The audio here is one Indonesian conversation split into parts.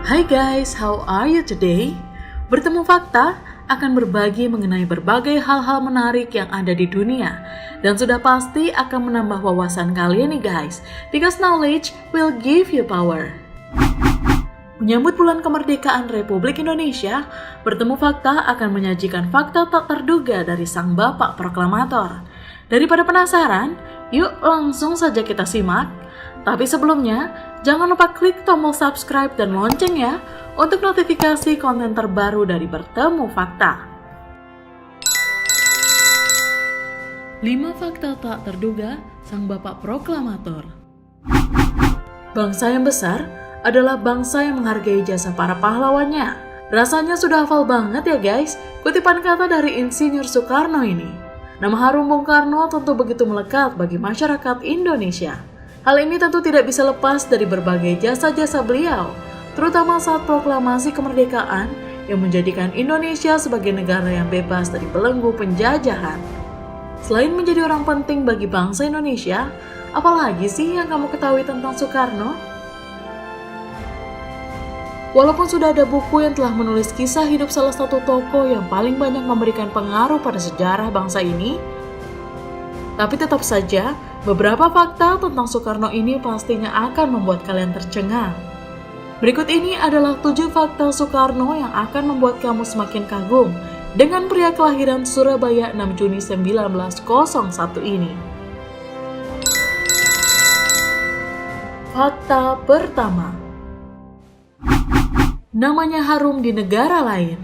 Hai guys, how are you today? Bertemu Fakta akan berbagi mengenai berbagai hal-hal menarik yang ada di dunia dan sudah pasti akan menambah wawasan kalian nih guys, because knowledge will give you power. Menyambut bulan kemerdekaan Republik Indonesia, Bertemu Fakta akan menyajikan fakta tak terduga dari sang bapak proklamator. Daripada penasaran, yuk langsung saja kita simak. Tapi sebelumnya, jangan lupa klik tombol subscribe dan lonceng ya untuk notifikasi konten terbaru dari Bertemu Fakta. 5 fakta tak terduga sang bapak proklamator. Bangsa yang besar adalah bangsa yang menghargai jasa para pahlawannya. Rasanya sudah hafal banget ya guys, kutipan kata dari Insinyur Soekarno ini. Nama harum Bung Karno tentu begitu melekat bagi masyarakat Indonesia. Hal ini tentu tidak bisa lepas dari berbagai jasa-jasa beliau, terutama saat proklamasi kemerdekaan yang menjadikan Indonesia sebagai negara yang bebas dari belenggu penjajahan. Selain menjadi orang penting bagi bangsa Indonesia, apalagi sih yang kamu ketahui tentang Soekarno? Walaupun sudah ada buku yang telah menulis kisah hidup salah satu tokoh yang paling banyak memberikan pengaruh pada sejarah bangsa ini, tapi tetap saja, beberapa fakta tentang Soekarno ini pastinya akan membuat kalian tercengang. Berikut ini adalah 7 fakta Soekarno yang akan membuat kamu semakin kagum dengan pria kelahiran Surabaya 6 Juni 1901 ini. Fakta pertama. Namanya harum di negara lain.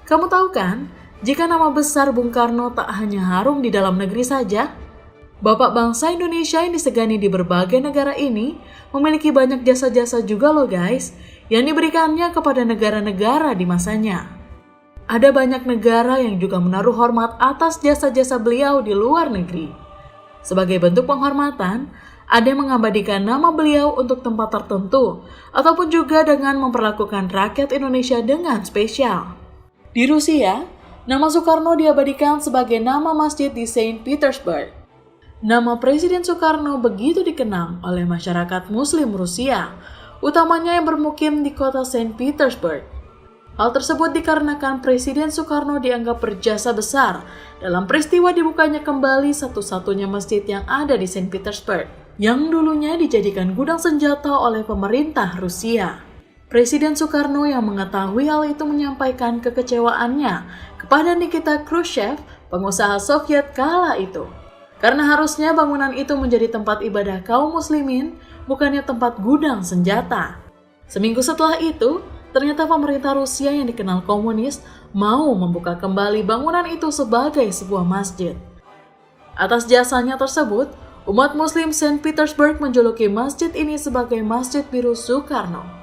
Kamu tahu kan? Jika nama besar Bung Karno tak hanya harum di dalam negeri saja, bapak bangsa Indonesia yang disegani di berbagai negara ini memiliki banyak jasa-jasa juga loh guys, yang diberikannya kepada negara-negara di masanya. Ada banyak negara yang juga menaruh hormat atas jasa-jasa beliau di luar negeri. Sebagai bentuk penghormatan, ada yang mengabadikan nama beliau untuk tempat tertentu, ataupun juga dengan memperlakukan rakyat Indonesia dengan spesial. Di Rusia, nama Soekarno diabadikan sebagai nama masjid di Saint Petersburg. Nama Presiden Soekarno begitu dikenang oleh masyarakat Muslim Rusia, utamanya yang bermukim di kota Saint Petersburg. Hal tersebut dikarenakan Presiden Soekarno dianggap berjasa besar dalam peristiwa dibukanya kembali satu-satunya masjid yang ada di Saint Petersburg, yang dulunya dijadikan gudang senjata oleh pemerintah Rusia. Presiden Soekarno yang mengetahui hal itu menyampaikan kekecewaannya kepada Nikita Khrushchev, pengusaha Soviet kala itu. Karena harusnya bangunan itu menjadi tempat ibadah kaum muslimin, bukannya tempat gudang senjata. Seminggu setelah itu, ternyata pemerintah Rusia yang dikenal komunis mau membuka kembali bangunan itu sebagai sebuah masjid. Atas jasanya tersebut, umat muslim Saint Petersburg menjuluki masjid ini sebagai Masjid Biru Soekarno.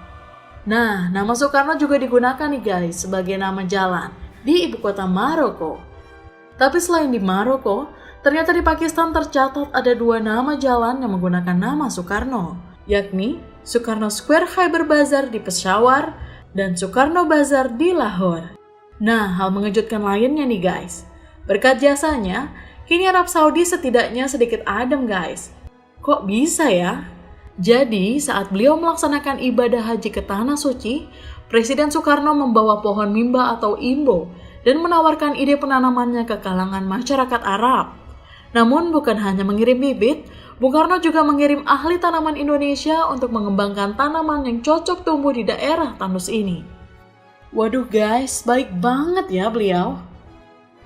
Nah, nama Soekarno juga digunakan nih guys sebagai nama jalan di ibu kota Maroko. Tapi selain di Maroko, ternyata di Pakistan tercatat ada 2 nama jalan yang menggunakan nama Soekarno, yakni Soekarno Square Khyber Bazar di Peshawar dan Soekarno Bazar di Lahore. Nah, hal mengejutkan lainnya nih guys. Berkat jasanya, kini Arab Saudi setidaknya sedikit adem guys. Kok bisa ya? Jadi, saat beliau melaksanakan ibadah haji ke Tanah Suci, Presiden Soekarno membawa pohon mimba atau imbo dan menawarkan ide penanamannya ke kalangan masyarakat Arab. Namun bukan hanya mengirim bibit, Bung Karno juga mengirim ahli tanaman Indonesia untuk mengembangkan tanaman yang cocok tumbuh di daerah tandus ini. Waduh guys, baik banget ya beliau.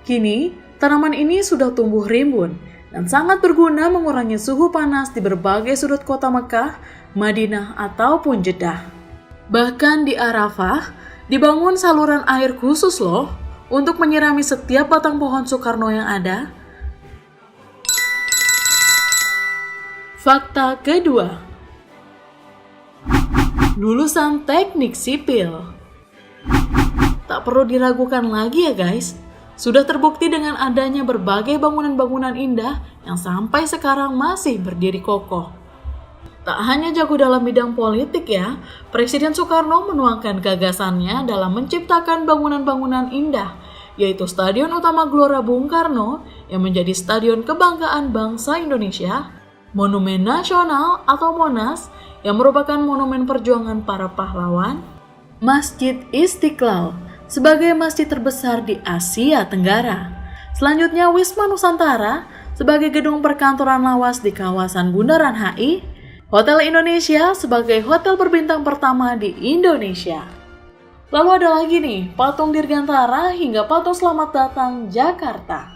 Kini, tanaman ini sudah tumbuh rimbun dan sangat berguna mengurangi suhu panas di berbagai sudut kota Mekah, Madinah, ataupun Jeddah. Bahkan di Arafah, dibangun saluran air khusus loh untuk menyirami setiap batang pohon Soekarno yang ada. Fakta kedua. Lulusan teknik sipil. Tak perlu diragukan lagi ya guys. Sudah terbukti dengan adanya berbagai bangunan-bangunan indah yang sampai sekarang masih berdiri kokoh. Tak hanya jago dalam bidang politik ya, Presiden Soekarno menuangkan gagasannya dalam menciptakan bangunan-bangunan indah, yaitu Stadion Utama Gelora Bung Karno yang menjadi stadion kebanggaan bangsa Indonesia, Monumen Nasional atau Monas yang merupakan monumen perjuangan para pahlawan, Masjid Istiqlal sebagai masjid terbesar di Asia Tenggara. Selanjutnya Wisma Nusantara sebagai gedung perkantoran lawas di kawasan Bundaran HI, Hotel Indonesia sebagai hotel berbintang pertama di Indonesia. Lalu ada lagi nih, patung Dirgantara hingga patung Selamat Datang Jakarta.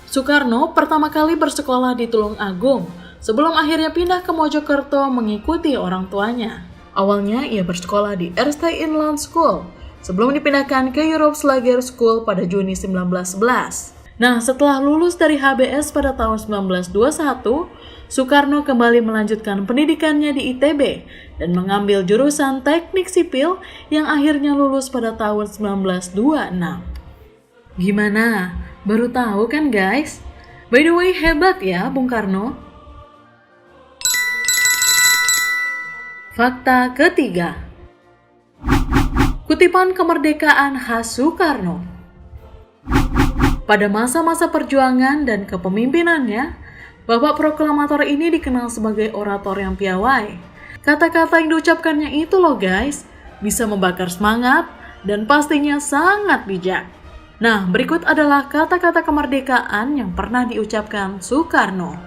Soekarno pertama kali bersekolah di Tulung Agung sebelum akhirnya pindah ke Mojokerto mengikuti orang tuanya. Awalnya ia bersekolah di Erste Inland School sebelum dipindahkan ke Europe Slager School pada Juni 1911. Nah, setelah lulus dari HBS pada tahun 1921, Soekarno kembali melanjutkan pendidikannya di ITB dan mengambil jurusan Teknik Sipil yang akhirnya lulus pada tahun 1926. Gimana? Baru tahu kan guys? By the way, hebat ya Bung Karno. Fakta ketiga. Kutipan kemerdekaan khas Soekarno. Pada masa-masa perjuangan dan kepemimpinannya, Bapak Proklamator ini dikenal sebagai orator yang piawai. Kata-kata yang diucapkannya itu loh guys, bisa membakar semangat dan pastinya sangat bijak. Nah, berikut adalah kata-kata kemerdekaan yang pernah diucapkan Soekarno.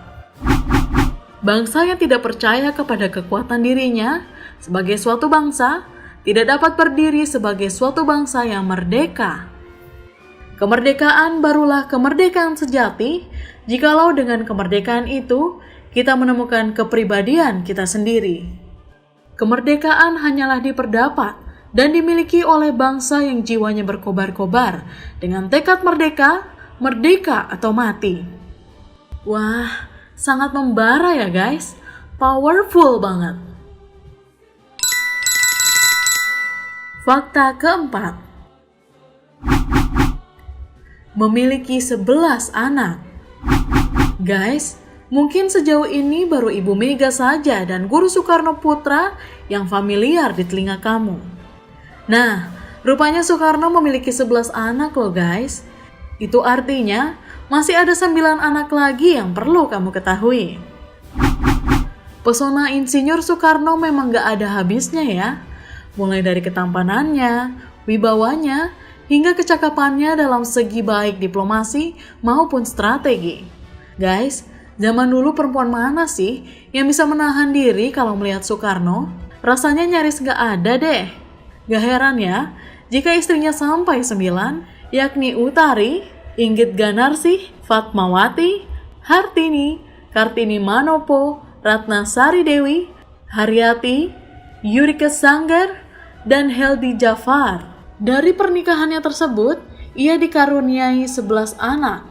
Bangsa yang tidak percaya kepada kekuatan dirinya sebagai suatu bangsa, tidak dapat berdiri sebagai suatu bangsa yang merdeka. Kemerdekaan barulah kemerdekaan sejati, jikalau dengan kemerdekaan itu kita menemukan kepribadian kita sendiri. Kemerdekaan hanyalah diperdapat dan dimiliki oleh bangsa yang jiwanya berkobar-kobar dengan tekad merdeka, merdeka atau mati. Wah, sangat membara ya guys, powerful banget. Fakta keempat. Memiliki 11 anak. Guys, mungkin sejauh ini baru Ibu Mega saja dan Guru Soekarno Putra yang familiar di telinga kamu. Nah, rupanya Soekarno memiliki 11 anak loh guys. Itu artinya masih ada 9 anak lagi yang perlu kamu ketahui. Pesona Insinyur Soekarno memang gak ada habisnya ya. Mulai dari ketampanannya, wibawanya, hingga kecakapannya dalam segi baik diplomasi maupun strategi. Guys, zaman dulu perempuan mana sih yang bisa menahan diri kalau melihat Soekarno? Rasanya nyaris gak ada deh. Gak heran ya, jika istrinya sampai 9, yakni Utari, Inggit Ganarsih, Fatmawati, Hartini, Kartini Manopo, Ratna Sari Dewi, Haryati, Yurika Sanggar, dan Heldi Jafar. Dari pernikahannya tersebut, ia dikaruniai 11 anak.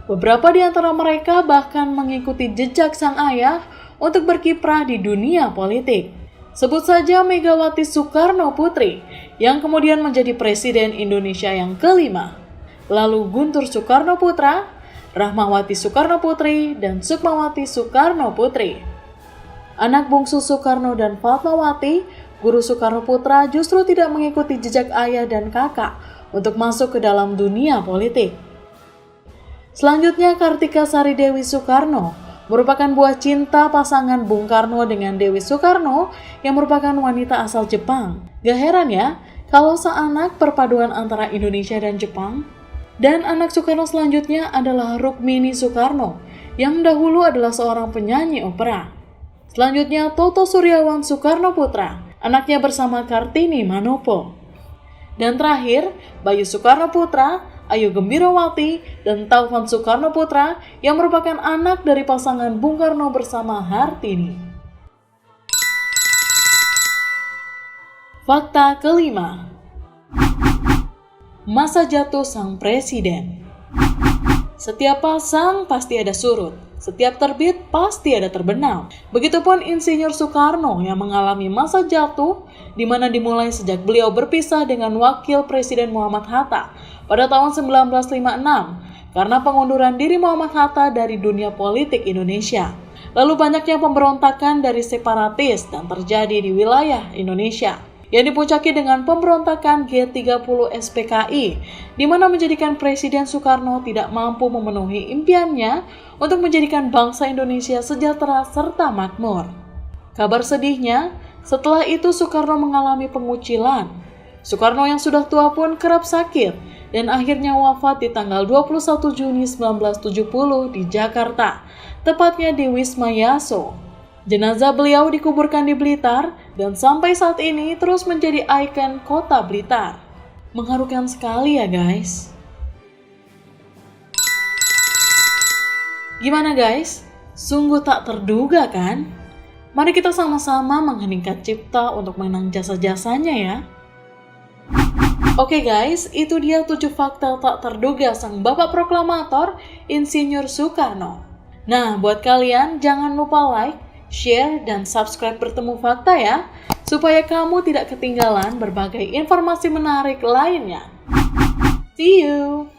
Beberapa di antara mereka bahkan mengikuti jejak sang ayah untuk berkiprah di dunia politik. Sebut saja Megawati Soekarno Putri, yang kemudian menjadi Presiden Indonesia yang kelima. Lalu Guntur Soekarno Putra, Rahmawati Soekarno Putri, dan Sukmawati Soekarno Putri. Anak bungsu Soekarno dan Fatmawati, Guru Soekarno Putra justru tidak mengikuti jejak ayah dan kakak untuk masuk ke dalam dunia politik. Selanjutnya Kartika Sari Dewi Soekarno merupakan buah cinta pasangan Bung Karno dengan Dewi Soekarno yang merupakan wanita asal Jepang. Gak heran ya kalau seanak perpaduan antara Indonesia dan Jepang. Dan anak Soekarno selanjutnya adalah Rukmini Soekarno yang dahulu adalah seorang penyanyi opera. Selanjutnya Toto Suryawan Soekarno Putra, anaknya bersama Kartini Manopo. Dan terakhir, Bayu Soekarno Putra, Ayu Gembirawati, dan Taufan Soekarno Putra yang merupakan anak dari pasangan Bung Karno bersama Hartini. Fakta kelima. Masa jatuh sang presiden. Setiap pasang pasti ada surut. Setiap terbit pasti ada terbenam. Begitupun Insinyur Soekarno yang mengalami masa jatuh di mana dimulai sejak beliau berpisah dengan Wakil Presiden Muhammad Hatta pada tahun 1956 karena pengunduran diri Muhammad Hatta dari dunia politik Indonesia. Lalu banyaknya pemberontakan dari separatis dan terjadi di wilayah Indonesia yang dipuncaki dengan pemberontakan G30 SPKI, di mana menjadikan Presiden Soekarno tidak mampu memenuhi impiannya untuk menjadikan bangsa Indonesia sejahtera serta makmur. Kabar sedihnya, setelah itu Soekarno mengalami pengucilan. Soekarno yang sudah tua pun kerap sakit dan akhirnya wafat di tanggal 21 Juni 1970 di Jakarta, tepatnya di Wisma Yaso. Jenazah beliau dikuburkan di Blitar dan sampai saat ini terus menjadi ikon kota Blitar. Mengharukan sekali ya guys. Gimana guys? Sungguh tak terduga kan? Mari kita sama-sama mengheningkan cipta untuk mengenang jasa-jasanya ya. Oke guys, itu dia 7 fakta tak terduga sang Bapak Proklamator Insinyur Soekarno. Nah, buat kalian jangan lupa like, share, dan subscribe Bertemu Fakta ya, supaya kamu tidak ketinggalan berbagai informasi menarik lainnya. See you!